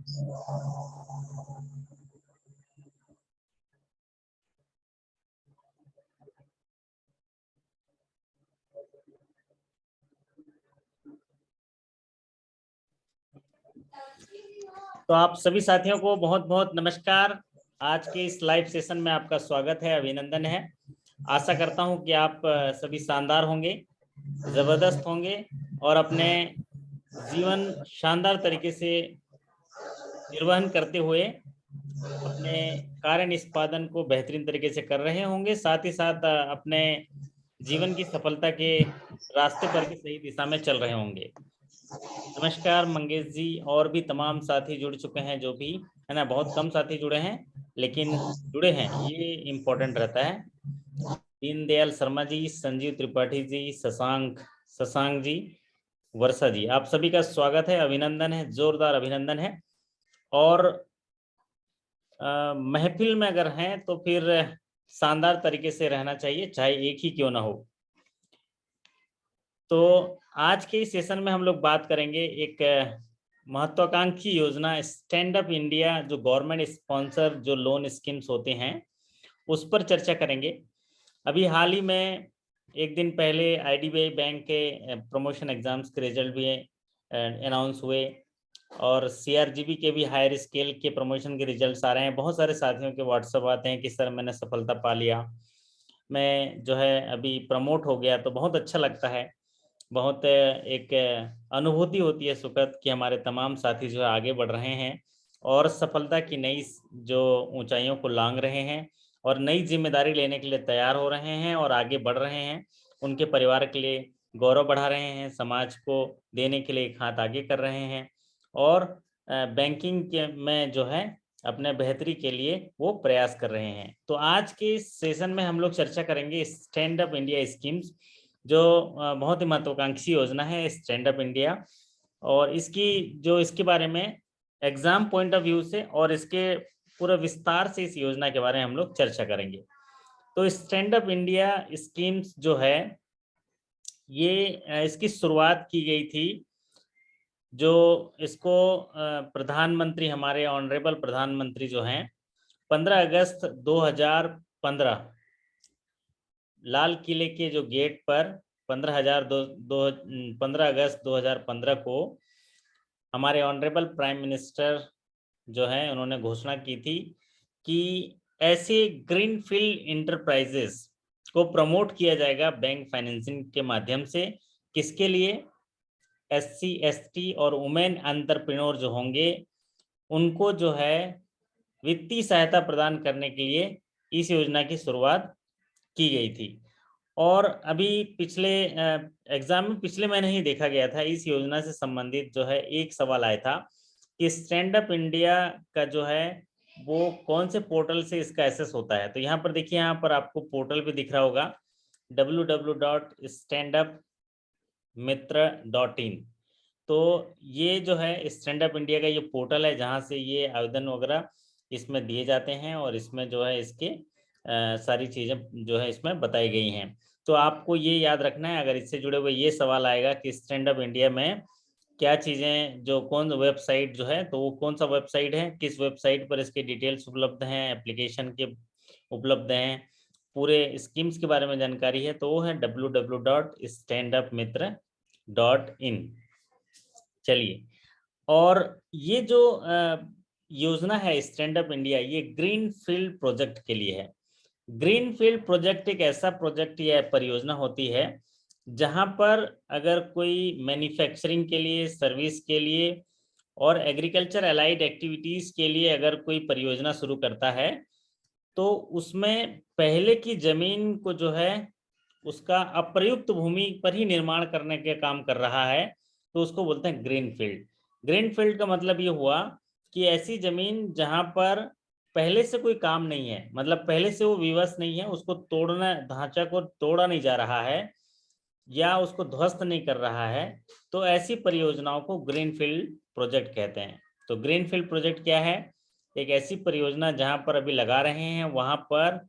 तो आप सभी साथियों को बहुत बहुत नमस्कार। आज के इस लाइव सेशन में आपका स्वागत है, अभिनंदन है। आशा करता हूं कि आप सभी शानदार होंगे, जबरदस्त होंगे और अपने जीवन शानदार तरीके से निर्वहन करते हुए अपने कार्य निष्पादन को बेहतरीन तरीके से कर रहे होंगे। साथ ही साथ अपने जीवन की सफलता के रास्ते पर भी सही दिशा में चल रहे होंगे। नमस्कार मंगेश जी, और भी तमाम साथी जुड़ चुके हैं, जो भी है ना, बहुत कम साथी जुड़े हैं लेकिन जुड़े हैं, ये इम्पोर्टेंट रहता है। दीनदयाल शर्मा जी, संजीव त्रिपाठी जी, शशांक शशांक जी, वर्षा जी, आप सभी का स्वागत है, अभिनंदन है, जोरदार अभिनंदन है। और महफिल में अगर हैं तो फिर शानदार तरीके से रहना चाहिए, चाहे एक ही क्यों ना हो। तो आज के इस सेशन में हम लोग बात करेंगे एक महत्वाकांक्षी योजना स्टैंड अप इंडिया, जो गवर्नमेंट स्पॉन्सर जो लोन स्कीम्स होते हैं उस पर चर्चा करेंगे। अभी हाल ही में एक दिन पहले IDBI बैंक के प्रमोशन एग्जाम्स के रिजल्ट भी अनाउंस हुए और CRGB के भी हायर स्केल के प्रमोशन के रिजल्ट्स आ रहे हैं। बहुत सारे साथियों के व्हाट्सएप आते हैं कि सर मैंने सफलता पा लिया, मैं जो है अभी प्रमोट हो गया। तो बहुत अच्छा लगता है, बहुत एक अनुभूति होती है सुखद कि हमारे तमाम साथी जो है आगे बढ़ रहे हैं और सफलता की नई जो ऊंचाइयों को लांघ रहे हैं और नई जिम्मेदारी लेने के लिए तैयार हो रहे हैं और आगे बढ़ रहे हैं। उनके परिवार के लिए गौरव बढ़ा रहे हैं, समाज को देने के लिए एक हाथ आगे कर रहे हैं और बैंकिंग के में जो है अपने बेहतरी के लिए वो प्रयास कर रहे हैं। तो आज के सेशन में हम लोग चर्चा करेंगे स्टैंड अप इंडिया स्कीम्स, जो बहुत ही महत्वाकांक्षी योजना है स्टैंड अप इंडिया, और इसके बारे में एग्जाम पॉइंट ऑफ व्यू से और इसके पूरा विस्तार से इस योजना के बारे में हम लोग चर्चा करेंगे। तो स्टैंड अप इंडिया स्कीम्स जो है ये इसकी शुरुआत की गई थी, जो इसको प्रधानमंत्री, हमारे ऑनरेबल प्रधानमंत्री जो हैं 15 अगस्त 2015 लाल किले के जो गेट पर 15 अगस्त 2015 को हमारे ऑनरेबल प्राइम मिनिस्टर जो है उन्होंने घोषणा की थी कि ऐसे ग्रीनफील्ड इंटरप्राइजेस को प्रमोट किया जाएगा बैंक फाइनेंसिंग के माध्यम से। किसके लिए? SC ST or women entrepreneur जो होंगे उनको जो है वित्तीय सहायता प्रदान करने के लिए इस योजना की शुरुआत की गई थी। और अभी पिछले एग्जाम में पिछले महीने ही देखा गया था, इस योजना से संबंधित जो है एक सवाल आया था कि स्टैंड अप इंडिया का जो है वो कौन से पोर्टल से इसका एक्सेस होता है। तो यहाँ पर देखिए, यहाँ पर आपको पोर्टल भी दिख रहा होगा www.standupmitra.in। तो ये जो है स्टैंड अप इंडिया का ये पोर्टल है जहाँ से ये आवेदन वगैरह इसमें दिए जाते हैं और इसमें जो है इसके सारी चीज़ें जो है इसमें बताई गई हैं। तो आपको ये याद रखना है, अगर इससे जुड़े हुए ये सवाल आएगा कि स्टैंड अप इंडिया में क्या चीज़ें, जो कौन वेबसाइट जो है, तो वो कौन सा वेबसाइट है, किस वेबसाइट पर इसके डिटेल्स उपलब्ध हैं, एप्लीकेशन के उपलब्ध हैं, पूरे स्कीम्स के बारे में जानकारी है, तो वो है www.standupmitra.in। चलिए, और ये जो योजना है स्टैंड अप इंडिया, ये ग्रीन फील्ड प्रोजेक्ट के लिए है। ग्रीन फील्ड प्रोजेक्ट एक ऐसा प्रोजेक्ट या परियोजना होती है जहां पर अगर कोई मैन्युफैक्चरिंग के लिए, सर्विस के लिए और एग्रीकल्चर अलाइड एक्टिविटीज के लिए अगर कोई परियोजना शुरू करता है तो उसमें पहले की जमीन को जो है उसका अप्रयुक्त भूमि पर ही निर्माण करने के काम कर रहा है, तो उसको बोलते हैं ग्रीन फील्ड। ग्रीन फील्ड का मतलब ये हुआ कि ऐसी जमीन जहां पर पहले से कोई काम नहीं है, मतलब पहले से वो विवश नहीं है, उसको तोड़ना, ढांचा को तोड़ा नहीं जा रहा है या उसको ध्वस्त नहीं कर रहा है, तो ऐसी परियोजनाओं को ग्रीनफील्ड प्रोजेक्ट कहते हैं। तो ग्रीनफील्ड प्रोजेक्ट क्या है? एक ऐसी परियोजना जहां पर अभी लगा रहे हैं, वहां पर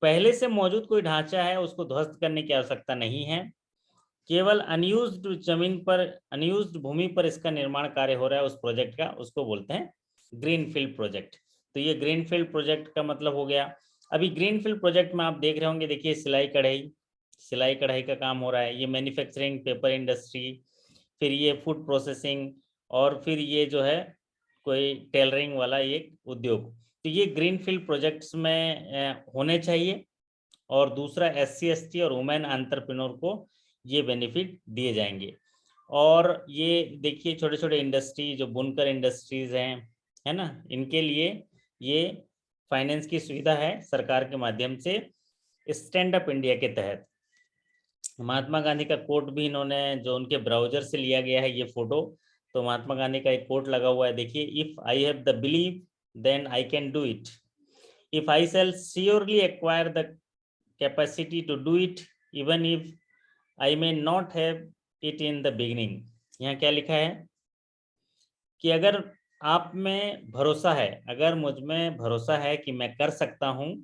पहले से मौजूद कोई ढांचा है, उसको ध्वस्त करने की आवश्यकता नहीं है, केवल अनयूज्ड जमीन पर, अनयूज्ड भूमि पर इसका निर्माण कार्य हो रहा है उस प्रोजेक्ट का, उसको बोलते हैं ग्रीनफील्ड प्रोजेक्ट। तो ये ग्रीनफील्ड प्रोजेक्ट का मतलब हो गया। अभी ग्रीनफील्ड प्रोजेक्ट में आप देख रहे होंगे, देखिए सिलाई कढ़ाई का काम हो रहा है, ये मैन्युफैक्चरिंग पेपर इंडस्ट्री, फिर ये फूड प्रोसेसिंग, और फिर ये जो है कोई टेलरिंग वाला एक उद्योग। तो ये ग्रीनफील्ड प्रोजेक्ट्स में होने चाहिए। और दूसरा SC ST or women entrepreneur को ये बेनिफिट दिए जाएंगे। और ये देखिए छोटे छोटे इंडस्ट्री जो बुनकर इंडस्ट्रीज हैं, है ना, इनके लिए ये फाइनेंस की सुविधा है सरकार के माध्यम से स्टैंड अप इंडिया के तहत। महात्मा गांधी का कोट भी इन्होंने जो उनके ब्राउजर से लिया गया है ये फोटो। तो महात्मा गांधी का एक कोट लगा हुआ है, देखिए, if I have the believe then I can do it, if I shall surely acquire the capacity to do it even if I may not have it in the beginning. यहाँ क्या लिखा है कि अगर आप में भरोसा है, अगर मुझ में भरोसा है कि मैं कर सकता हूं,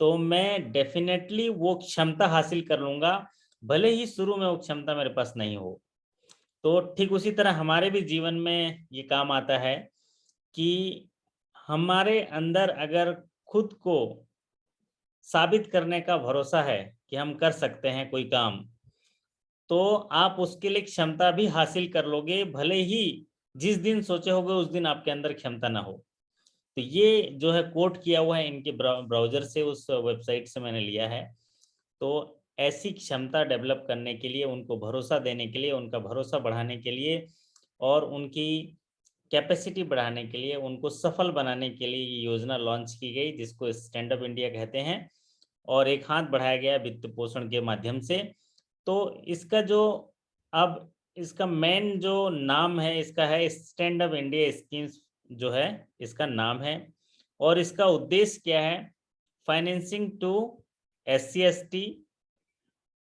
तो मैं डेफिनेटली वो क्षमता हासिल कर लूंगा, भले ही शुरू में वो क्षमता मेरे पास नहीं हो। तो ठीक उसी तरह हमारे भी जीवन में ये काम आता है कि हमारे अंदर अगर खुद को साबित करने का भरोसा है कि हम कर सकते हैं कोई काम, तो आप उसके लिए क्षमता भी हासिल कर लोगे, भले ही जिस दिन सोचे होगे उस दिन आपके अंदर क्षमता ना हो। तो ये जो है कोट किया हुआ है इनके ब्राउजर से, उस वेबसाइट से मैंने लिया है। तो ऐसी क्षमता डेवलप करने के लिए, उनको भरोसा देने के लिए, उनका भरोसा बढ़ाने के लिए और उनकी कैपेसिटी बढ़ाने के लिए, उनको सफल बनाने के लिए ये योजना लॉन्च की गई, जिसको स्टैंड अप इंडिया कहते हैं। और एक हाथ बढ़ाया गया वित्त पोषण के माध्यम से। तो इसका जो अब इसका मेन जो नाम है इसका है स्टैंड अप इंडिया स्कीम्स, जो है इसका नाम है। और इसका उद्देश्य क्या है? Financing to SC ST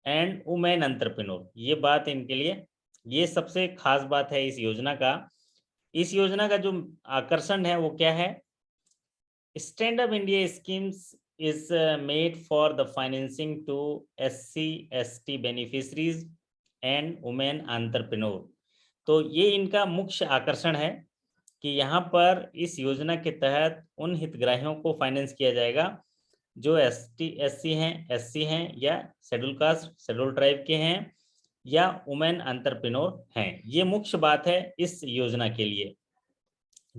and women entrepreneur, ये बात इनके लिए, ये सबसे खास बात है इस योजना का। इस योजना का जो आकर्षण है वो क्या है? Stand up India schemes is made for the financing to SC ST beneficiaries and women entrepreneur। तो ये इनका मुख्य आकर्षण है कि यहाँ पर इस योजना के तहत उन हितग्राहियों को फाइनेंस किया जाएगा जो ST SC हैं, SC हैं, या शेड्यूल कास्ट शेड्यूल ट्राइब के हैं, या वुमेन एंटरप्रेन्योर हैं। ये मुख्य बात है इस योजना के लिए।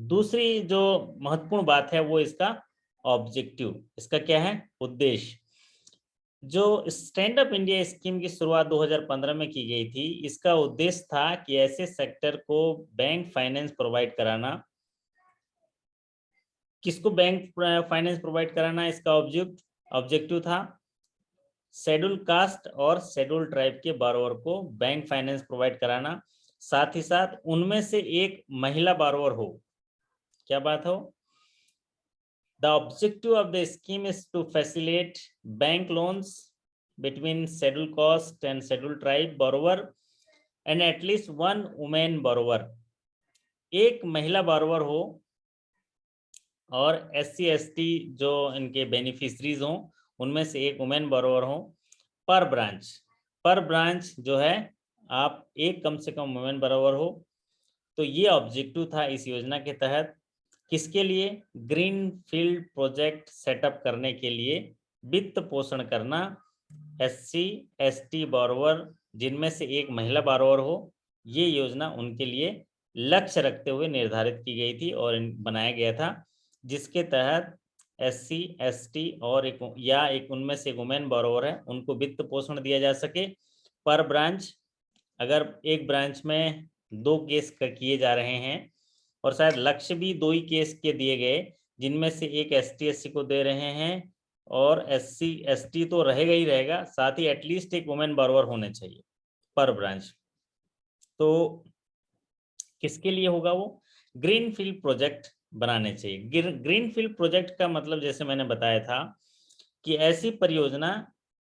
दूसरी जो महत्वपूर्ण बात है वो इसका ऑब्जेक्टिव, इसका क्या है? उद्देश्य। जो स्टैंड अप इंडिया स्कीम की शुरुआत 2015 में की गई थी, इसका उद्देश्य था कि ऐसे सेक्टर को बैंक फाइनेंस प्रोवाइड कराना। किसको बैंक फाइनेंस प्रोवाइड कराना इसका ऑब्जेक्टिव था? शेड्यूल कास्ट और शेड्यूल ट्राइब के बारोवर को बैंक फाइनेंस प्रोवाइड कराना, साथ ही साथ उनमें से एक महिला बारोवर हो। क्या बात हो? The objective of the scheme is to facilitate bank loans between scheduled caste and scheduled tribe borrower and at least one woman borrower। एक महिला borrower हो और SC ST जो इनके बेनिफिशरीज हों उनमें से एक वुमेन borrower हो। पर ब्रांच जो है आप एक कम से कम वुमेन borrower हो। तो ये ऑब्जेक्टिव था इस योजना के तहत। किसके लिए? ग्रीन फील्ड प्रोजेक्ट सेटअप करने के लिए वित्त पोषण करना SC ST borrower जिनमें से एक महिला borrower हो। ये योजना उनके लिए लक्ष्य रखते हुए निर्धारित की गई थी और बनाया गया था, जिसके तहत SC ST और एक उनमें से वुमेन borrower है उनको वित्त पोषण दिया जा सके। पर ब्रांच, अगर एक ब्रांच में 2 केस किए जा रहे हैं और शायद लक्ष्य भी 2 ही केस के दिए गए, जिनमें से एक ST SC को दे रहे हैं और SC ST तो रहेगा ही रहेगा, साथ ही एटलीस्ट एक वुमेन borrower होने चाहिए पर ब्रांच। तो किसके लिए होगा वो? ग्रीन फील्ड प्रोजेक्ट बनाने चाहिए। ग्रीन फील्ड प्रोजेक्ट का मतलब जैसे मैंने बताया था कि ऐसी परियोजना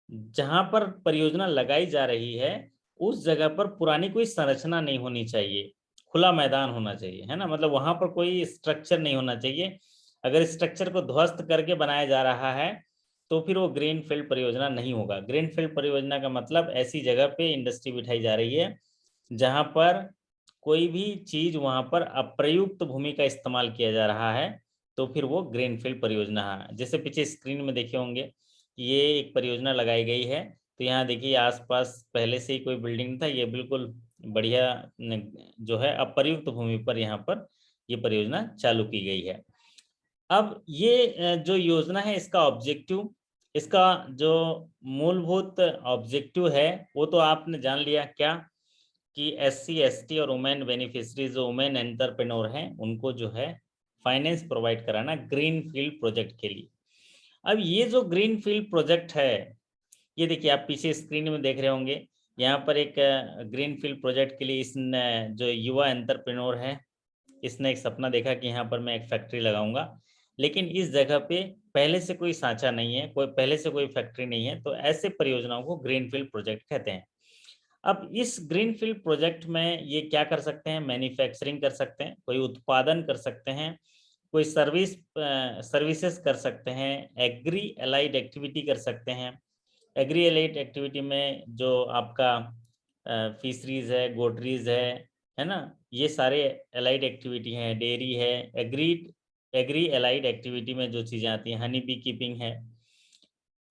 जहां पर परियोजना लगाई जा रही है उस जगह पर पुरानी कोई संरचना नहीं होनी चाहिए, खुला मैदान होना चाहिए, है ना। मतलब वहां पर कोई स्ट्रक्चर नहीं होना चाहिए। अगर स्ट्रक्चर को ध्वस्त करके बनाया जा रहा है तो फिर वो ग्रीन फील्ड परियोजना नहीं होगा। ग्रीन फील्ड परियोजना का मतलब ऐसी जगह पे इंडस्ट्री बिठाई जा रही है जहां पर कोई भी चीज वहां पर अप्रयुक्त भूमि का इस्तेमाल किया जा रहा है तो फिर वो ग्रीनफील्ड परियोजना है। जैसे पीछे स्क्रीन में देखे होंगे ये एक परियोजना लगाई गई है, तो यहाँ देखिए आसपास पहले से ही कोई बिल्डिंग था, ये बिल्कुल बढ़िया जो है अप्रयुक्त भूमि पर यहाँ पर ये परियोजना चालू की गई है। अब ये जो योजना है इसका ऑब्जेक्टिव, इसका जो मूलभूत ऑब्जेक्टिव है वो तो आपने जान लिया क्या, कि SC ST or women beneficiaries जो वुमेन एंटरप्रेन्योर हैं उनको जो है फाइनेंस प्रोवाइड कराना ग्रीन फील्ड प्रोजेक्ट के लिए। अब ये जो ग्रीन फील्ड प्रोजेक्ट है, ये देखिए आप पीछे स्क्रीन में देख रहे होंगे, यहाँ पर एक ग्रीन फील्ड प्रोजेक्ट के लिए इसने जो युवा एंटरप्रेन्योर है इसने एक सपना देखा कि यहाँ पर मैं एक फैक्ट्री लगाऊंगा, लेकिन इस जगह पे पहले से कोई सांचा नहीं है, कोई पहले से कोई फैक्ट्री नहीं है, तो ऐसे परियोजनाओं को ग्रीनफील्ड प्रोजेक्ट कहते हैं। अब इस ग्रीनफील्ड प्रोजेक्ट में ये क्या कर सकते हैं, मैन्युफैक्चरिंग कर सकते हैं, कोई उत्पादन कर सकते हैं, कोई सर्विसेज कर सकते हैं, एग्री एलाइड एक्टिविटी कर सकते हैं। एग्री एलाइड एक्टिविटी में जो आपका फिशरीज है, गोटरीज है ना, ये सारे एलाइड एक्टिविटी हैं, डेयरी है, एग्री एलाइड एक्टिविटी में जो चीज़ें आती हैं, हनी बी कीपिंग है,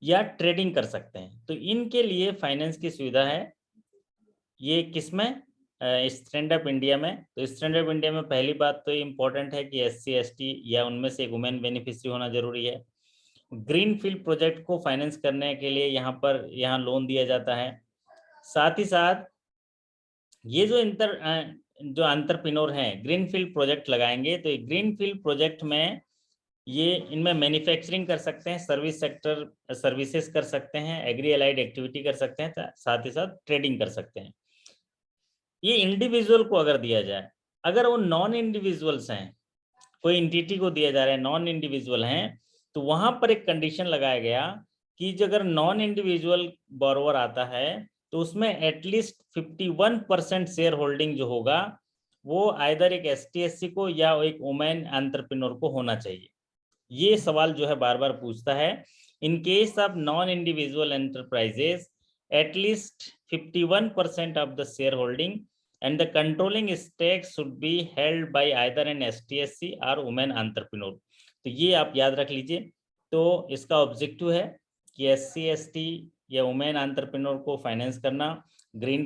या ट्रेडिंग कर सकते हैं। तो इनके लिए फाइनेंस की सुविधा है। ये किसमें, स्टैंड अप इंडिया में। तो स्टैंड अप इंडिया में पहली बात तो इम्पोर्टेंट है कि SC ST या उनमें से एक वुमेन बेनिफिशियरी होना जरूरी है। ग्रीन फील्ड प्रोजेक्ट को फाइनेंस करने के लिए यहाँ लोन दिया जाता है। साथ ही साथ ये जो एंटरप्रेन्योर हैं ग्रीन फील्ड प्रोजेक्ट लगाएंगे, तो ग्रीन फील्ड प्रोजेक्ट में ये इनमें मैन्युफैक्चरिंग कर सकते हैं, सर्विस सेक्टर सर्विसेज कर सकते हैं, एग्री एलाइड एक्टिविटी कर सकते हैं, साथ ही साथ ट्रेडिंग कर सकते हैं। ये इंडिविजुअल को अगर दिया जाए, अगर वो नॉन इंडिविजुअल्स हैं, कोई एंटिटी को दिया जा रहा है, नॉन इंडिविजुअल हैं, तो वहां पर एक कंडीशन लगाया गया कि जो अगर नॉन इंडिविजुअल बोरोवर आता है तो उसमें एटलीस्ट 51% शेयर होल्डिंग जो होगा वो आइदर एक ST SC को या एक वुमेन एंटरप्रेन्योर को होना चाहिए। ये सवाल जो है बार बार पूछता है। इन case of non individual enterprises at least 51% of the share holding and the controlling stake should be held by either an ST SC or women entrepreneur। तो ये आप याद रख लीजिए। तो इसका ऑब्जेक्टिव है कि SC ST या वुमेन एंटरप्रेन्योर को फाइनेंस करना ग्रीन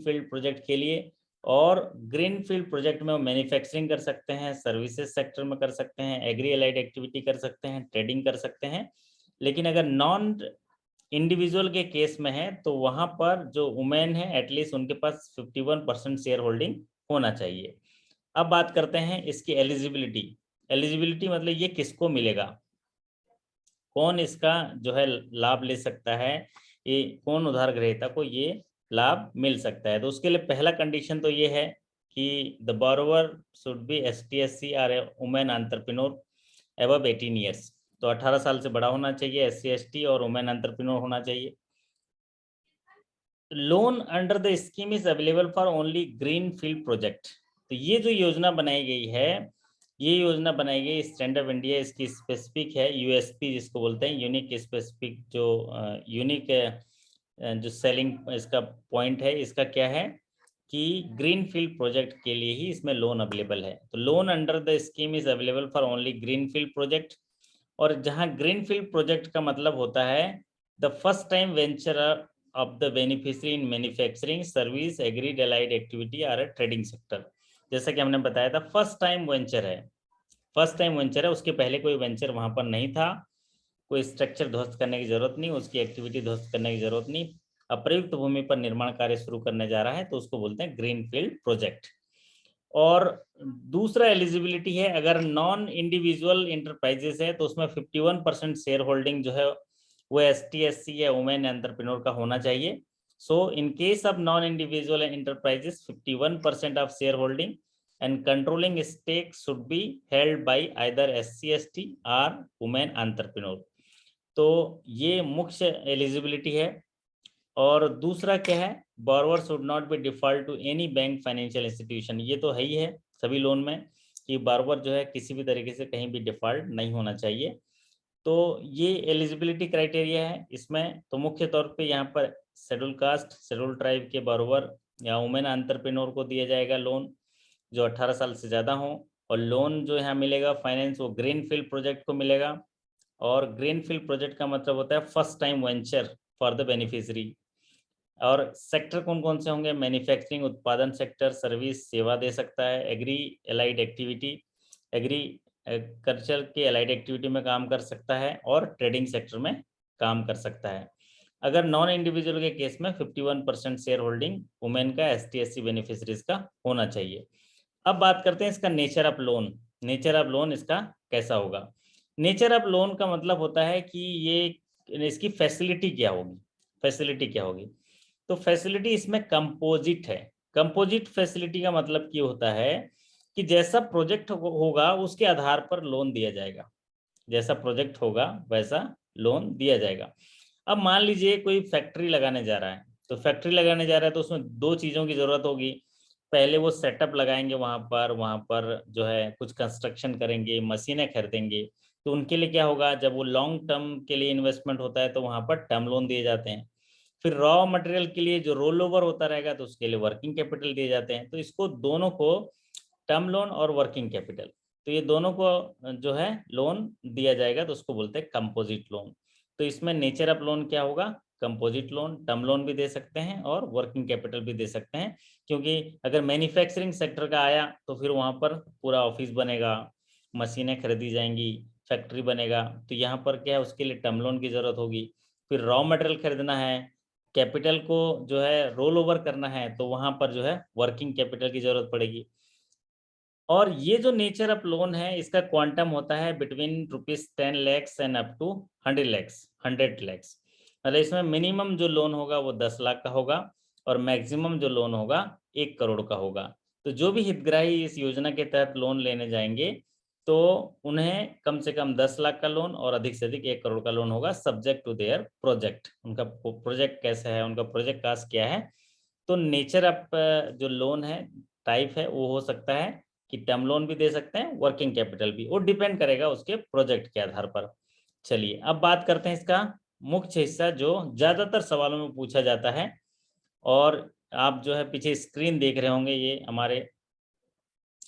फील्ड प्रोजेक्ट के लिए, और ग्रीन फील्ड प्रोजेक्ट में वो मैन्युफैक्चरिंग कर सकते हैं, सर्विसेज सेक्टर में कर सकते हैं, एग्री एलाइड एक्टिविटी कर सकते हैं, ट्रेडिंग कर सकते हैं। लेकिन अगर नॉन इंडिविजुअल के केस में है तो वहां पर जो वुमेन है एटलीस्ट उनके पास 51% शेयर होल्डिंग होना चाहिए। अब बात करते हैं इसकी एलिजिबिलिटी। एलिजिबिलिटी मतलब ये किसको मिलेगा, कौन इसका जो है लाभ ले सकता है, ये कौन उधार ग्रहीता को ये लाभ मिल सकता है। तो उसके लिए पहला कंडीशन तो ये है कि the borrower should be ST SC और ए वुमेन एंटरप्रेन्योर अबव 18 ईयर्स। तो 18 साल से बड़ा होना चाहिए, SC ST or women entrepreneur होना चाहिए। Loan under the scheme is available for only green field project. तो ये जो योजना बनाई गई है, ये योजना बनाई गई स्टैंड अप इंडिया, इसकी स्पेसिफिक है USP जिसको बोलते हैं, यूनिक स्पेसिफिक जो यूनिक जो सेलिंग इसका पॉइंट है, इसका क्या है कि ग्रीन फील्ड प्रोजेक्ट के लिए ही इसमें लोन अवेलेबल है। तो loan under the scheme is available for only green field project. और जहां ग्रीन फील्ड प्रोजेक्ट का मतलब होता है the first time venture of the beneficiary in manufacturing, service, agreed allied activity or a trading sector। जैसा कि हमने बताया था फर्स्ट टाइम वेंचर है, फर्स्ट टाइम वेंचर है, उसके पहले कोई वेंचर वहां पर नहीं था, कोई स्ट्रक्चर ध्वस्त करने की जरूरत नहीं, उसकी एक्टिविटी ध्वस्त करने की जरूरत नहीं, अप्रयुक्त भूमि पर निर्माण कार्य शुरू करने जा रहा है, तो उसको बोलते हैं ग्रीन फील्ड प्रोजेक्ट। और दूसरा एलिजिबिलिटी है, अगर नॉन इंडिविजुअल इंटरप्राइजेस है तो उसमें 51% शेयर होल्डिंग जो है वो ST SC या वुमेन एंटरप्रेन्योर का होना चाहिए। So in case of non individual enterprises 51% of share holding and controlling stake should be held by either SC ST or women entrepreneur. तो ये मुख्य एलिजिबिलिटी है। और दूसरा क्या है, borrower should not be default to any bank financial institution. ये तो है ही है सभी लोन में कि बोरोवर जो है किसी भी तरीके से कहीं भी डिफॉल्ट नहीं होना चाहिए। तो ये एलिजिबिलिटी क्राइटेरिया है इसमें। तो मुख्य तौर पे यहाँ पर शेड्यूल कास्ट, शेड्यूल ट्राइब के बोरोवर या वुमेन एंटरप्रेन्योर को दिया जाएगा लोन जो 18 साल से ज़्यादा हो। और लोन जो यहाँ मिलेगा फाइनेंस वो ग्रीनफील्ड प्रोजेक्ट को मिलेगा। और ग्रीनफील्ड प्रोजेक्ट का मतलब होता है first time venture for the beneficiary. और सेक्टर कौन कौन से होंगे? मैन्युफैक्चरिंग उत्पादन सेक्टर, सर्विस सेवा दे सकता है, agri allied activity, agriculture के एलाइड एक्टिविटी में काम कर सकता है, और ट्रेडिंग सेक्टर में काम कर सकता है। अगर नॉन इंडिविजुअल के केस में 51% शेयर होल्डिंग वुमेन का ST/SC बेनिफिशरीज का होना चाहिए। अब बात करते हैं इसका nature of loan. Nature of loan इसका कैसा होगा? नेचर ऑफ लोन का मतलब होता है कि ये इसकी फैसिलिटी क्या होगी। फैसिलिटी क्या होगी? तो फैसिलिटी इसमें कंपोजिट है। कंपोजिट फैसिलिटी का मतलब ये होता है कि जैसा प्रोजेक्ट होगा उसके आधार पर लोन दिया जाएगा। जैसा प्रोजेक्ट होगा वैसा लोन दिया जाएगा। अब मान लीजिए कोई फैक्ट्री लगाने जा रहा है, तो फैक्ट्री लगाने जा रहा है तो उसमें दो चीज़ों की ज़रूरत होगी। पहले वो सेटअप लगाएंगे, वहाँ पर जो है कुछ कंस्ट्रक्शन करेंगे, मशीनें खरीदेंगे। तो उनके लिए क्या होगा, जब वो लॉन्ग टर्म के लिए इन्वेस्टमेंट होता है तो वहाँ पर टर्म लोन दिए जाते हैं। फिर रॉ मटेरियल के लिए जो रोल ओवर होता रहेगा तो उसके लिए वर्किंग कैपिटल दिए जाते हैं। तो इसको दोनों को, टर्म लोन और वर्किंग कैपिटल, तो ये दोनों को जो है लोन दिया जाएगा, तो उसको बोलते हैं कंपोजिट लोन। तो इसमें नेचर ऑफ लोन क्या होगा? Composite loan. टर्म लोन भी दे सकते हैं और वर्किंग कैपिटल भी दे सकते हैं, क्योंकि अगर मैन्युफैक्चरिंग सेक्टर का आया तो फिर वहाँ पर पूरा ऑफिस बनेगा, मशीनें खरीदी जाएंगी, फैक्ट्री बनेगा, तो यहाँ पर क्या है, उसके लिए टर्म लोन की ज़रूरत होगी। फिर रॉ मटेरियल खरीदना है, कैपिटल को जो है रोल ओवर करना है, तो वहाँ पर जो है वर्किंग कैपिटल की ज़रूरत पड़ेगी। और ये जो नेचर ऑफ लोन है इसका क्वांटम होता है between ₹10 lakh and up to 100 lakh. मतलब इसमें मिनिमम जो लोन होगा वो 10 लाख का होगा, और मैक्सिमम जो लोन होगा 1 करोड़ का होगा। तो जो भी हितग्राही इस योजना के तहत लोन लेने जाएंगे तो उन्हें कम से कम 10 लाख का लोन और अधिक से अधिक 1 करोड़ का लोन होगा, सब्जेक्ट टू देयर प्रोजेक्ट। उनका प्रोजेक्ट कैसा है, उनका प्रोजेक्ट कास्ट क्या है। तो नेचर ऑफ जो लोन है, टाइप है, वो हो सकता है कि टर्म लोन भी दे सकते हैं, वर्किंग कैपिटल भी, वो डिपेंड करेगा उसके प्रोजेक्ट के आधार पर। चलिए अब बात करते हैं इसका मुख्य हिस्सा जो ज़्यादातर सवालों में पूछा जाता है। और आप जो है पीछे स्क्रीन देख रहे होंगे, ये हमारे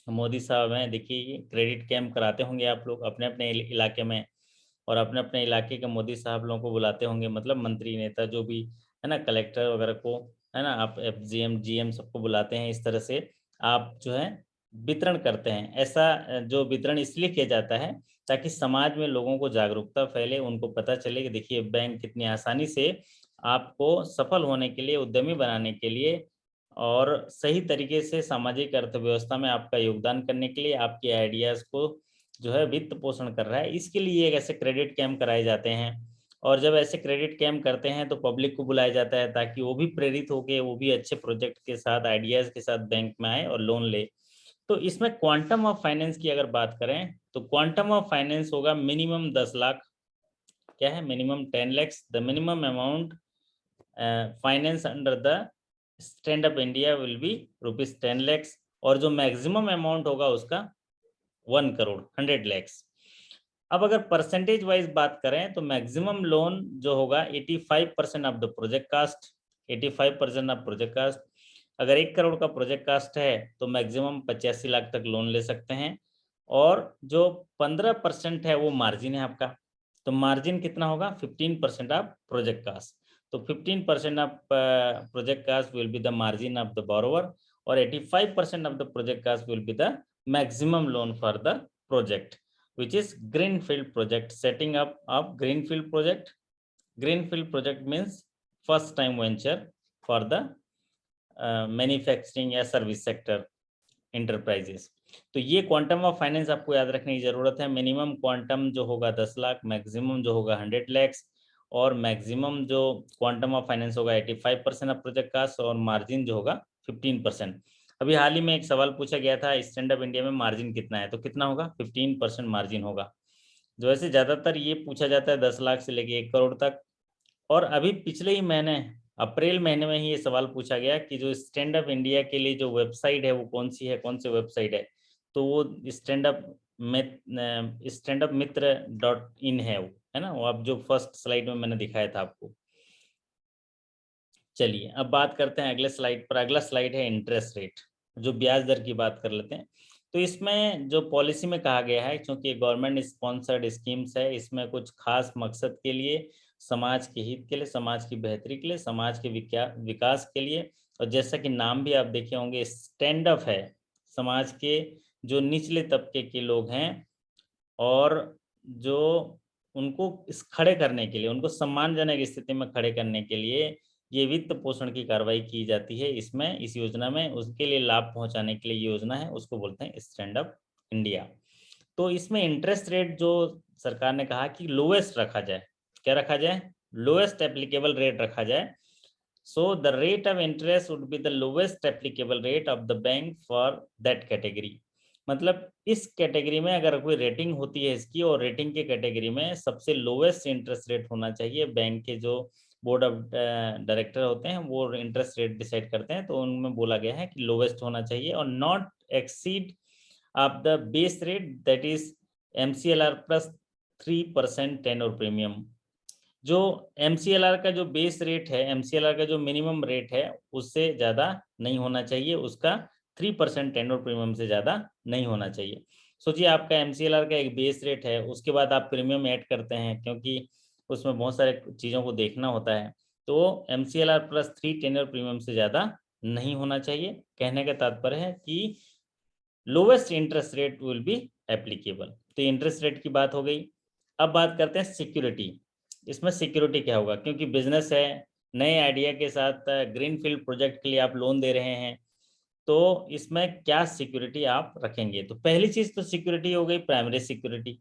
मोदी साहब हैं। देखिए ये क्रेडिट कैंप कराते होंगे आप लोग अपने अपने इलाके में, और अपने अपने इलाके के मोदी साहब लोगों को बुलाते होंगे, मतलब मंत्री नेता जो भी है ना, कलेक्टर वगैरह को, है ना, आप FGM GM सबको बुलाते हैं। इस तरह से आप जो है वितरण करते हैं। ऐसा जो वितरण इसलिए किया जाता है ताकि समाज में लोगों को जागरूकता फैले, उनको पता चले कि देखिए बैंक कितनी आसानी से आपको सफल होने के लिए, उद्यमी बनाने के लिए और सही तरीके से सामाजिक अर्थव्यवस्था में आपका योगदान करने के लिए आपके आइडियाज़ को जो है वित्त पोषण कर रहा है। इसके लिए एक ऐसे क्रेडिट कैंप कराए जाते हैं। और जब ऐसे क्रेडिट कैंप करते हैं तो पब्लिक को बुलाया जाता है ताकि वो भी प्रेरित होकर वो भी अच्छे प्रोजेक्ट के साथ, आइडियाज़ के साथ बैंक में आए और लोन ले। तो इसमें क्वांटम ऑफ फाइनेंस की अगर बात करें तो क्वांटम ऑफ फाइनेंस होगा मिनिमम 10 लाख। क्या है? Minimum 10 lakhs। The minimum amount finance under the stand up India will be ₹10 lakhs। और जो मैक्सिमम अमाउंट होगा उसका 1 करोड़ 100 lakhs। अब अगर परसेंटेज वाइज बात करें तो मैक्सिमम लोन जो होगा 85% of the project cost. 85% of project cost. अगर 1 करोड़ का प्रोजेक्ट कास्ट है तो मैक्सिमम 85 लाख तक लोन ले सकते हैं। और जो 15% है वो मार्जिन है आपका। तो मार्जिन कितना होगा? 15% ऑफ प्रोजेक्ट कास्ट। तो 15% of project cost will be the margin of the borrower, और 85% of the project cost will be the maximum loan for the project, which is greenfield project. Setting up of greenfield project. Greenfield project means first time venture for the manufacturing या service sector enterprises. तो ये quantum of finance आपको याद रखने की जरूरत है। Minimum quantum जो होगा 10 लाख, मैक्सिमम जो होगा 100 lakhs, और मैक्सिमम जो क्वांटम ऑफ फाइनेंस होगा 85% ऑफ प्रोजेक्ट कास्ट, और मार्जिन जो होगा 15%। अभी हाल ही में एक सवाल पूछा गया था स्टैंड अप इंडिया में मार्जिन कितना है, तो कितना होगा? 15% मार्जिन होगा। जो ऐसे ज़्यादातर ये पूछा जाता है 10 लाख से लेके 1 करोड़ तक। और अभी पिछले ही महीने अप्रैल महीने में ही ये सवाल पूछा गया कि जो स्टैंड अप इंडिया के लिए जो वेबसाइट है वो कौन सी है, कौन सी वेबसाइट है। तो वो स्टैंड अप मित्र .in है वो, है ना, वो आप जो फर्स्ट स्लाइड में मैंने दिखाया था आपको। चलिए अब बात करते हैं अगले स्लाइड पर। अगला स्लाइड है इंटरेस्ट रेट, जो ब्याज दर की बात कर लेते हैं। तो इसमें जो पॉलिसी में कहा गया है, क्योंकि गवर्नमेंट स्पॉन्सर्ड स्कीम्स है, इसमें कुछ खास मकसद के लिए, समाज के हित के लिए, समाज की बेहतरी के लिए, समाज के विकास के लिए, और जैसा कि नाम भी आप देखे होंगे स्टैंड अप है, समाज के जो निचले तबके के लोग हैं और जो उनको इस खड़े करने के लिए, उनको सम्मानजनक स्थिति में खड़े करने के लिए ये वित्त पोषण की कार्रवाई की जाती है। इसमें इस योजना में उसके लिए लाभ पहुंचाने के लिए योजना है, उसको बोलते हैं स्टैंड अप इंडिया। तो इसमें इंटरेस्ट रेट जो सरकार ने कहा कि लोएस्ट रखा जाए, क्या रखा जाए, लोएस्ट एप्लीकेबल रेट रखा जाए। So the rate of interest would be the lowest applicable rate of the bank for that category. मतलब इस कैटेगरी में अगर कोई रेटिंग होती है इसकी, और रेटिंग के कैटेगरी में सबसे लोएस्ट इंटरेस्ट रेट होना चाहिए। बैंक के जो बोर्ड ऑफ डायरेक्टर होते हैं वो इंटरेस्ट रेट डिसाइड करते हैं, तो उनमें बोला गया है कि लोएस्ट होना चाहिए और not exceed of the base rate that is MCLR plus 3% tenure premium. जो MCLR का जो बेस रेट है, MCLR का जो मिनिमम रेट है उससे ज़्यादा नहीं होना चाहिए, उसका 3% टेन्योर प्रीमियम से ज़्यादा नहीं होना चाहिए। सोचिए आपका MCLR का एक बेस रेट है, उसके बाद आप प्रीमियम ऐड करते हैं, क्योंकि उसमें बहुत सारे चीज़ों को देखना होता है, तो MCLR प्लस 3 टेन्योर प्रीमियम से ज़्यादा नहीं होना चाहिए। कहने का तात्पर्य है कि lowest interest rate will be applicable. तो इंटरेस्ट रेट की बात हो गई। अब बात करते हैं सिक्योरिटी। इसमें सिक्योरिटी क्या होगा, क्योंकि बिजनेस है, नए आइडिया के साथ ग्रीनफील्ड प्रोजेक्ट के लिए आप लोन दे रहे हैं, तो इसमें क्या सिक्योरिटी आप रखेंगे। तो पहली चीज तो सिक्योरिटी हो गई प्राइमरी सिक्योरिटी।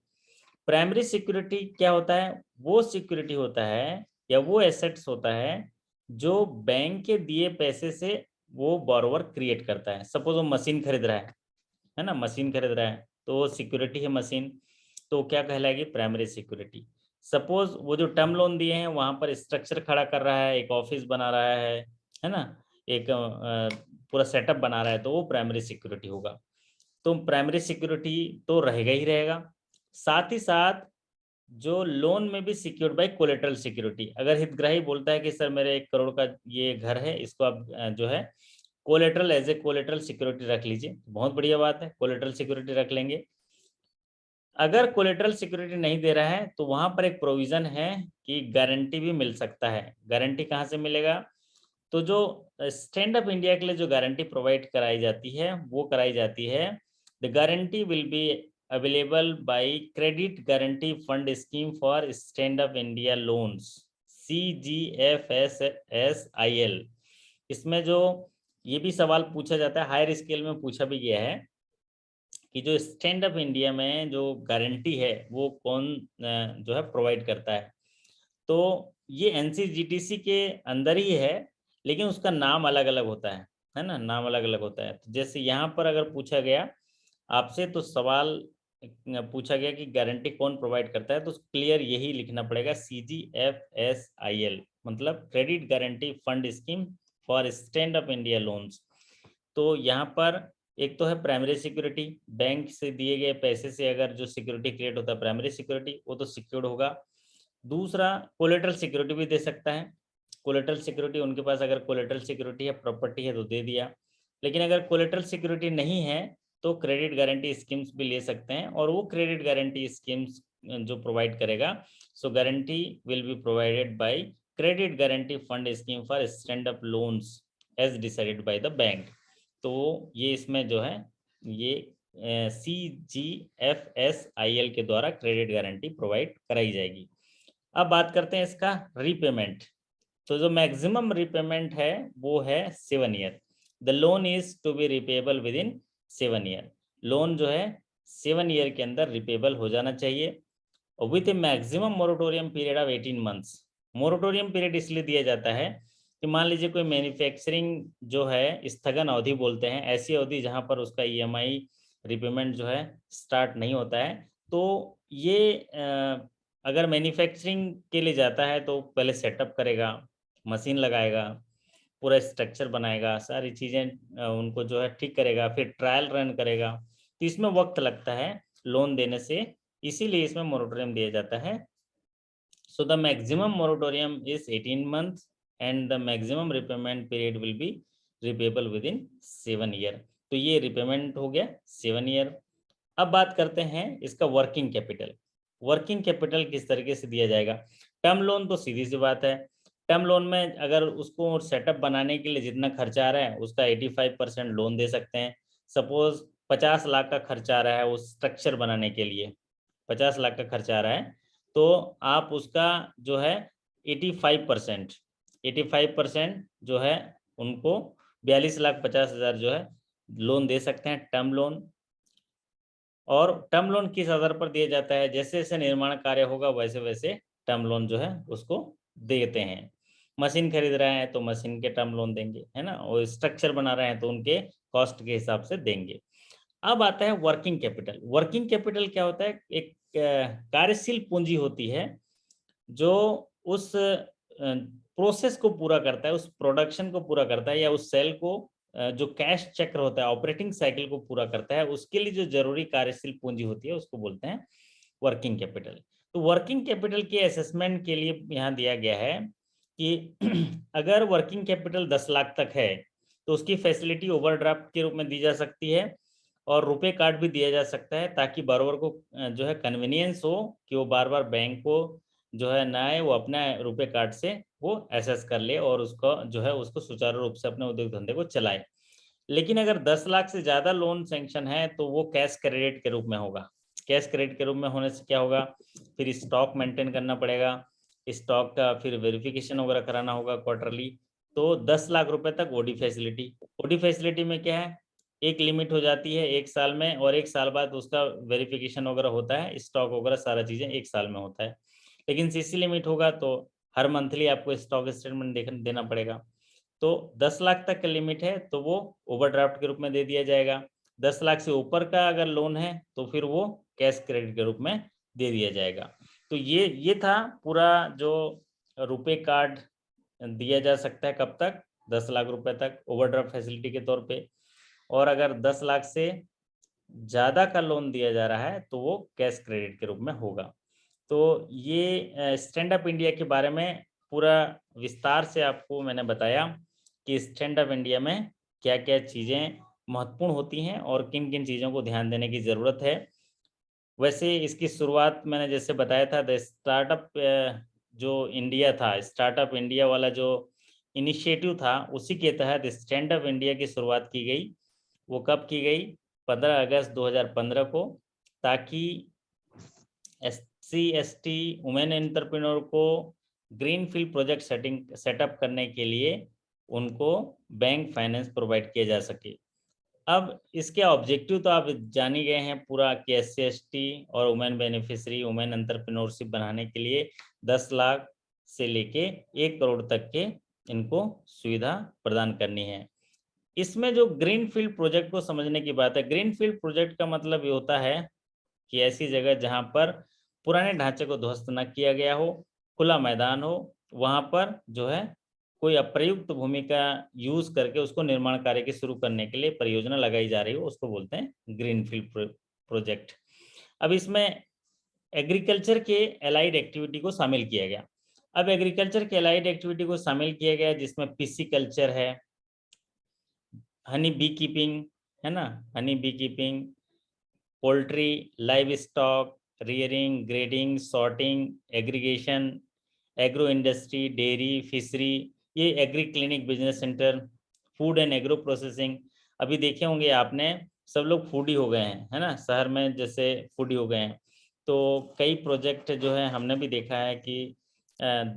प्राइमरी सिक्योरिटी क्या होता है, वो सिक्योरिटी होता है या वो एसेट्स होता है जो बैंक के दिए पैसे से वो बोरोवर क्रिएट करता है। सपोज वो मशीन खरीद रहा है ना, मशीन खरीद रहा है तो वो सिक्योरिटी है मशीन, तो क्या कहलाएगी, प्राइमरी सिक्योरिटी। सपोज वो जो टर्म लोन दिए हैं वहां पर स्ट्रक्चर खड़ा कर रहा है, एक ऑफिस बना रहा है ना, एक पूरा सेटअप बना रहा है, तो वो प्राइमरी सिक्योरिटी होगा। तो प्राइमरी सिक्योरिटी तो रहेगा ही रहेगा। साथ ही साथ जो लोन में भी सिक्योर्ड बाय कोलेटरल सिक्योरिटी, अगर हितग्राही बोलता है कि सर मेरे 1 करोड़ का ये घर है, इसको आप जो है collateral as a collateral security रख लीजिए, बहुत बढ़िया बात है, कोलेटरल सिक्योरिटी रख लेंगे। अगर कोलेटरल सिक्योरिटी नहीं दे रहा है तो वहां पर एक प्रोविजन है कि गारंटी भी मिल सकता है। गारंटी कहाँ से मिलेगा, तो जो स्टैंड अप इंडिया के लिए जो गारंटी प्रोवाइड कराई जाती है वो कराई जाती है, the guarantee will be available by credit guarantee fund scheme for stand up India loans, CGFSSIL। इसमें जो ये भी सवाल पूछा जाता है, हायर स्केल में पूछा भी गया है कि जो स्टैंड अप इंडिया में जो गारंटी है वो कौन जो है प्रोवाइड करता है। तो ये NCGTC के अंदर ही है, लेकिन उसका नाम अलग अलग होता है ना, नाम अलग अलग होता है। तो जैसे यहाँ पर अगर पूछा गया आपसे, तो सवाल पूछा गया कि गारंटी कौन प्रोवाइड करता है, तो क्लियर यही लिखना पड़ेगा, CGFSIL, मतलब credit guarantee fund scheme for stand up India loans. तो यहाँ पर एक तो है प्राइमरी सिक्योरिटी, बैंक से दिए गए पैसे से अगर जो सिक्योरिटी क्रिएट होता है प्राइमरी सिक्योरिटी, वो तो सिक्योर्ड होगा। दूसरा कोलेटरल सिक्योरिटी भी दे सकता है। कोलेटरल सिक्योरिटी उनके पास अगर कोलेटरल सिक्योरिटी है, प्रॉपर्टी है तो दे दिया। लेकिन अगर कोलेटरल सिक्योरिटी नहीं है तो क्रेडिट गारंटी स्कीम्स भी ले सकते हैं, और वो क्रेडिट गारंटी स्कीम्स जो प्रोवाइड करेगा, so guarantee will be provided by credit guarantee fund scheme for stand up loans as decided by the bank. तो ये इसमें जो है ये CGFSIL के द्वारा क्रेडिट गारंटी प्रोवाइड कराई जाएगी। अब बात करते हैं इसका रीपेमेंट। तो जो मैक्सिमम रीपेमेंट है वो है 7 year. The loan is to be repayable within 7 year. Loan जो है 7 ईयर के अंदर रिपेबल हो जाना चाहिए, और with A maximum moratorium period of 18 months. Moratorium period इसलिए दिया जाता है कि मान लीजिए कोई मैन्युफैक्चरिंग जो है स्थगन अवधि बोलते हैं, ऐसी अवधि जहां पर उसका EMI रिपेमेंट जो है स्टार्ट नहीं होता है। तो ये अगर मैन्युफैक्चरिंग के लिए जाता है तो पहले सेटअप करेगा, मशीन लगाएगा, पूरा स्ट्रक्चर बनाएगा, सारी चीज़ें उनको जो है ठीक करेगा, फिर ट्रायल रन करेगा, तो इसमें वक्त लगता है लोन देने से, इसीलिए इसमें मोरेटोरियम दिया जाता है। So the maximum moratorium is 18 months and the maximum repayment period will be repayable within 7 year. तो ये रिपेमेंट हो गया 7 ईयर। अब बात करते हैं इसका वर्किंग कैपिटल। वर्किंग कैपिटल किस तरीके से दिया जाएगा? टर्म लोन तो सीधी सी बात है, टर्म लोन में अगर उसको सेटअप बनाने के लिए जितना खर्चा आ रहा है उसका 85% लोन दे सकते हैं। सपोज 50 लाख का खर्चा आ रहा है उस स्ट्रक्चर बनाने के लिए, 50 लाख का खर्चा आ रहा है, तो आप उसका जो है 85% जो है उनको 42,50,000 जो है लोन दे सकते हैं, टर्म लोन। और टर्म लोन किस आधार पर दिया जाता है? जैसे जैसे निर्माण कार्य होगा वैसे वैसे टर्म लोन जो है उसको देते हैं। मशीन खरीद रहे हैं तो मशीन के टर्म लोन देंगे, है ना, और स्ट्रक्चर बना रहे हैं तो उनके कॉस्ट के हिसाब से देंगे। अब आता है वर्किंग कैपिटल। वर्किंग कैपिटल क्या होता है? एक कार्यशील पूंजी होती है जो उस प्रोसेस को पूरा करता है, उस प्रोडक्शन को पूरा करता है, या उस सेल को जो कैश चक्र होता है, ऑपरेटिंग साइकिल को पूरा करता है, उसके लिए जो जरूरी कार्यशील पूंजी होती है उसको बोलते हैं वर्किंग कैपिटल। तो वर्किंग कैपिटल के असेसमेंट के लिए यहाँ दिया गया है कि अगर वर्किंग कैपिटल 10 लाख तक है तो उसकी फैसिलिटी ओवरड्राफ्ट के रूप में दी जा सकती है और रुपए कार्ड भी दिया जा सकता है, ताकि बारोवर को जो है कन्वीनियंस हो कि वो बार बार बैंक को जो है ना आए, वो अपने रुपए कार्ड से वो एसेस कर ले और उसको जो है उसको सुचारू रूप से अपने उद्योग धंधे को चलाए। लेकिन अगर 10 लाख से ज्यादा लोन सैंक्शन है तो वो कैश क्रेडिट के रूप में होगा। कैश क्रेडिट के रूप में होने से क्या होगा? फिर स्टॉक मेंटेन करना पड़ेगा, स्टॉक का फिर वेरिफिकेशन वगैरह कराना होगा क्वार्टरली। तो 10 लाख रुपए तक ओडी फैसिलिटी। ओडी फैसिलिटी में क्या है? एक लिमिट हो जाती है 1 साल में, और 1 साल बाद उसका वेरिफिकेशन वगैरह होता है, स्टॉक वगैरह सारा चीजें 1 साल में होता है। लेकिन सीसी लिमिट होगा तो हर मंथली आपको स्टॉक स्टेटमेंट देना पड़ेगा। तो 10 लाख तक का लिमिट है तो वो ओवरड्राफ्ट के रूप में दे दिया जाएगा। 10 लाख से ऊपर का अगर लोन है तो फिर वो कैश क्रेडिट के रूप में दे दिया जाएगा। तो ये था पूरा जो रुपए कार्ड दिया जा सकता है कब तक? 10 लाख रुपए तक ओवरड्राफ्ट फैसिलिटी के तौर पे। और अगर 10 लाख से ज्यादा का लोन दिया जा रहा है तो वो कैश क्रेडिट के रूप में होगा। तो ये स्टैंड अप इंडिया के बारे में पूरा विस्तार से आपको मैंने बताया कि स्टैंड अप इंडिया में क्या क्या चीज़ें महत्वपूर्ण होती हैं और किन किन चीज़ों को ध्यान देने की ज़रूरत है। वैसे इसकी शुरुआत मैंने जैसे बताया था, द स्टार्टअप जो इंडिया था, स्टार्टअप इंडिया वाला जो इनिशिएटिव था, उसी के तहत स्टैंड अप इंडिया की शुरुआत की गई। वो कब की गई? 15 अगस्त 2015 को, ताकि SC/ST वुमेन एंटरप्रेन्योर को ग्रीन फील्ड प्रोजेक्ट सेटअप करने के लिए उनको बैंक फाइनेंस प्रोवाइड किया जा सके। अब इसके ऑब्जेक्टिव तो आप जान ही गए हैं पूरा कि SC/ST और वुमेन बेनिफिशियरी, वुमेन एंटरप्रेन्योरशिप बनाने के लिए 10 लाख से लेके 1 करोड़ तक के इनको सुविधा प्रदान करनी है। इसमें जो ग्रीन फील्ड प्रोजेक्ट को समझने की बात है, ग्रीन फील्ड प्रोजेक्ट का मतलब ये होता है कि ऐसी जगह जहां पर पुराने ढांचे को ध्वस्त न किया गया हो, खुला मैदान हो, वहां पर जो है कोई अप्रयुक्त भूमि का यूज करके उसको निर्माण कार्य के शुरू करने के लिए परियोजना लगाई जा रही हो, उसको बोलते हैं ग्रीनफील्ड प्रोजेक्ट। अब इसमें एग्रीकल्चर के एलाइड एक्टिविटी को शामिल किया गया। अब एग्रीकल्चर के एलाइड एक्टिविटी को शामिल किया गया जिसमें पिसी कल्चर है, हनी बी कीपिंग है ना, honey beekeeping, poultry, livestock, rearing, grading, sorting, aggregation, agro industry, dairy, fishery, ये agri clinic, business centre, food and agro processing. अभी देखे होंगे आपने, सब लोग फूडी हो गए हैं, है ना, शहर में जैसे फूडी हो गए हैं। तो कई प्रोजेक्ट जो है हमने भी देखा है कि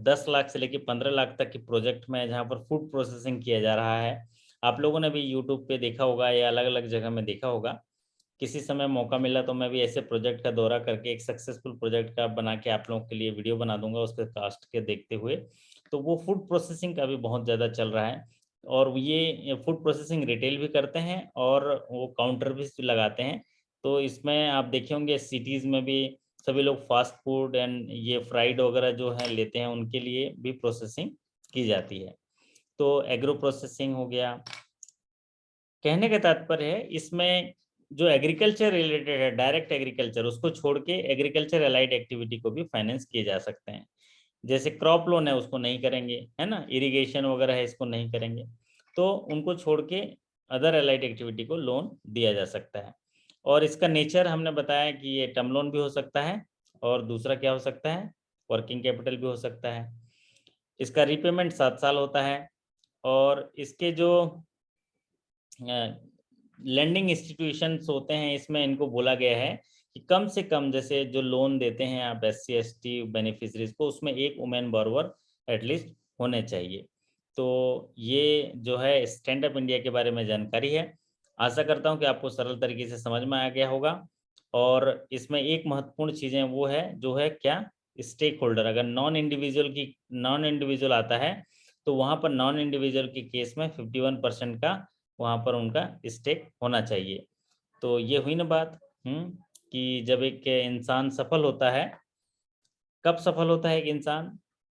10 लाख से लेकर 15 लाख तक के प्रोजेक्ट में जहाँ पर फूड प्रोसेसिंग किया जा रहा है। आप लोगों ने भी यूट्यूब पे देखा होगा या अलग अलग जगह में देखा होगा। किसी समय मौका मिला तो मैं भी ऐसे प्रोजेक्ट का दौरा करके एक सक्सेसफुल प्रोजेक्ट का बना के आप लोगों के लिए वीडियो बना दूंगा उसके कास्ट के देखते हुए। तो वो फूड प्रोसेसिंग का भी बहुत ज़्यादा चल रहा है, और ये फूड प्रोसेसिंग रिटेल भी करते हैं और वो काउंटर भी लगाते हैं। तो इसमें आप देखे होंगे सिटीज़ में भी सभी लोग फास्ट फूड एंड ये फ्राइड वगैरह जो है लेते हैं, उनके लिए भी प्रोसेसिंग की जाती है। तो एग्रो प्रोसेसिंग हो गया। कहने का तात्पर्य है इसमें जो एग्रीकल्चर रिलेटेड है, डायरेक्ट एग्रीकल्चर, उसको छोड़ के एग्रीकल्चर अलाइड एक्टिविटी को भी फाइनेंस किए जा सकते हैं। जैसे क्रॉप लोन है उसको नहीं करेंगे, है ना, इरिगेशन वगैरह है इसको नहीं करेंगे, तो उनको छोड़ के अदर एलाइड एक्टिविटी को लोन दिया जा सकता है। और इसका नेचर हमने बताया कि ये टर्म लोन भी हो सकता है, और दूसरा क्या हो सकता है, वर्किंग कैपिटल भी हो सकता है। इसका रीपेमेंट 7 साल होता है, और इसके जो लैंडिंग इंस्टीट्यूशंस होते हैं इसमें इनको बोला गया है कि कम से कम जैसे जो लोन देते हैं आप SC ST बेनिफिशरीज को, उसमें एक वुमेन बॉरोवर एटलीस्ट होने चाहिए। तो ये जो है स्टैंड अप इंडिया के बारे में जानकारी है। आशा करता हूँ कि आपको सरल तरीके से समझ में आ गया होगा। और इसमें एक महत्वपूर्ण चीज़ें वो है जो है क्या, स्टेक होल्डर। अगर नॉन इंडिविजुअल आता है तो वहाँ पर नॉन इंडिविजुअल के केस में 51% का वहाँ पर उनका स्टेक होना चाहिए। तो ये हुई ना बात कि जब एक इंसान सफल होता है, कब सफल होता है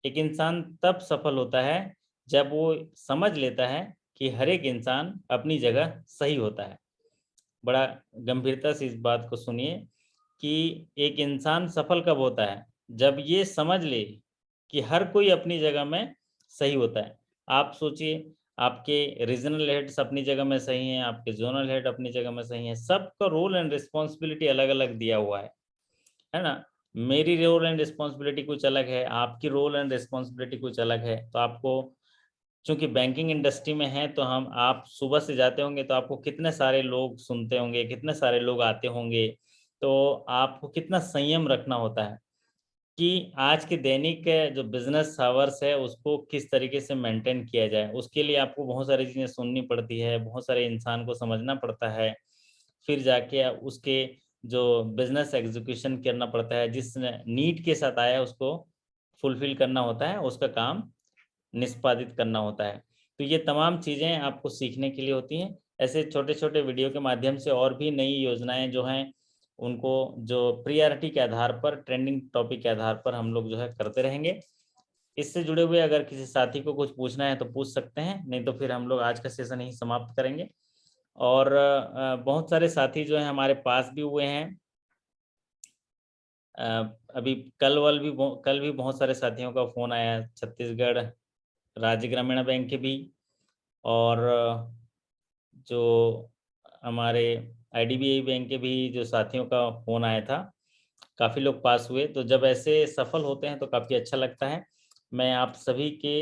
एक इंसान तब सफल होता है जब वो समझ लेता है कि हर एक इंसान अपनी जगह सही होता है। बड़ा गंभीरता से इस बात को सुनिए कि एक इंसान सफल कब होता है, जब ये समझ ले कि हर कोई अपनी जगह में सही होता है। आप सोचिए, आपके रीजनल हेड्स अपनी जगह में सही हैं, आपके जोनल हेड अपनी जगह में सही हैं, सबका रोल एंड रिस्पॉन्सिबिलिटी अलग-अलग दिया हुआ है ना? मेरी रोल एंड रिस्पॉन्सिबिलिटी कुछ अलग है, आपकी रोल एंड रिस्पॉन्सिबिलिटी कुछ अलग है। तो आपको, चूँकि बैंकिंग इंडस्ट्री में हैं, तो आप सुबह से जाते होंगे तो आपको कितने सारे लोग सुनते होंगे, कितने सारे लोग आते होंगे, तो आपको कितना संयम रखना होता है कि आज के दैनिक जो बिज़नेस आवर्स है उसको किस तरीके से मेंटेन किया जाए। उसके लिए आपको बहुत सारी चीज़ें सुननी पड़ती है, बहुत सारे इंसान को समझना पड़ता है, फिर जाके उसके जो बिज़नेस एग्ज़ीक्यूशन करना पड़ता है, जिस नीड के साथ आया है उसको फुलफ़िल करना होता है, उसका काम निष्पादित करना होता है। तो ये तमाम चीज़ें आपको सीखने के लिए होती हैं। ऐसे छोटे-छोटे वीडियो के माध्यम से और भी नई योजनाएँ जो हैं, उनको जो प्रायोरिटी के आधार पर, ट्रेंडिंग टॉपिक के आधार पर हम लोग जो है करते रहेंगे। इससे जुड़े हुए अगर किसी साथी को कुछ पूछना है तो पूछ सकते हैं, नहीं तो फिर हम लोग आज का सेशन यहीं समाप्त करेंगे। और बहुत सारे साथी जो हैं हमारे पास भी हुए हैं। अ, अभी कल भी बहुत सारे साथियों का फ़ोन आया, छत्तीसगढ़ राज्य ग्रामीण बैंक के भी, और जो हमारे IDBI बैंक के भी जो साथियों का फ़ोन आया था। काफ़ी लोग पास हुए, तो जब ऐसे सफल होते हैं तो काफ़ी अच्छा लगता है। मैं आप सभी के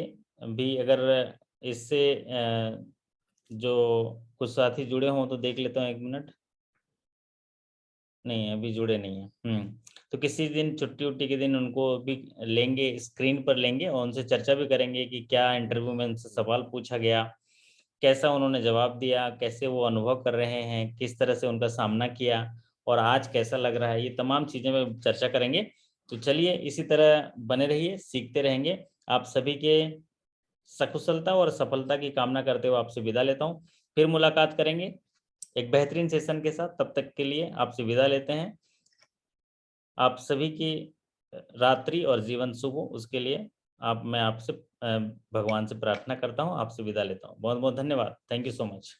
भी अगर इससे जो कुछ साथी जुड़े हों तो देख लेता हूँ 1 मिनट। नहीं, अभी जुड़े नहीं हैं। तो किसी दिन छुट्टी-वुट्टी के दिन उनको भी लेंगे, स्क्रीन पर लेंगे और उनसे चर्चा भी करेंगे कि क्या इंटरव्यू में उनसे सवाल पूछा गया, कैसा उन्होंने जवाब दिया, कैसे वो अनुभव कर रहे हैं, किस तरह से उनका सामना किया और आज कैसा लग रहा है, ये तमाम चीज़ें में चर्चा करेंगे। तो चलिए इसी तरह बने रहिए, सीखते रहेंगे। आप सभी के सकुशलता और सफलता की कामना करते हुए आपसे विदा लेता हूँ। फिर मुलाकात करेंगे एक बेहतरीन सेशन के साथ, तब तक के लिए आपसे विदा लेते हैं। आप सभी की रात्रि और जीवन शुभ हो, उसके लिए मैं आपसे भगवान से प्रार्थना करता हूँ, आपसे विदा लेता हूँ। बहुत-बहुत धन्यवाद। Thank you so much.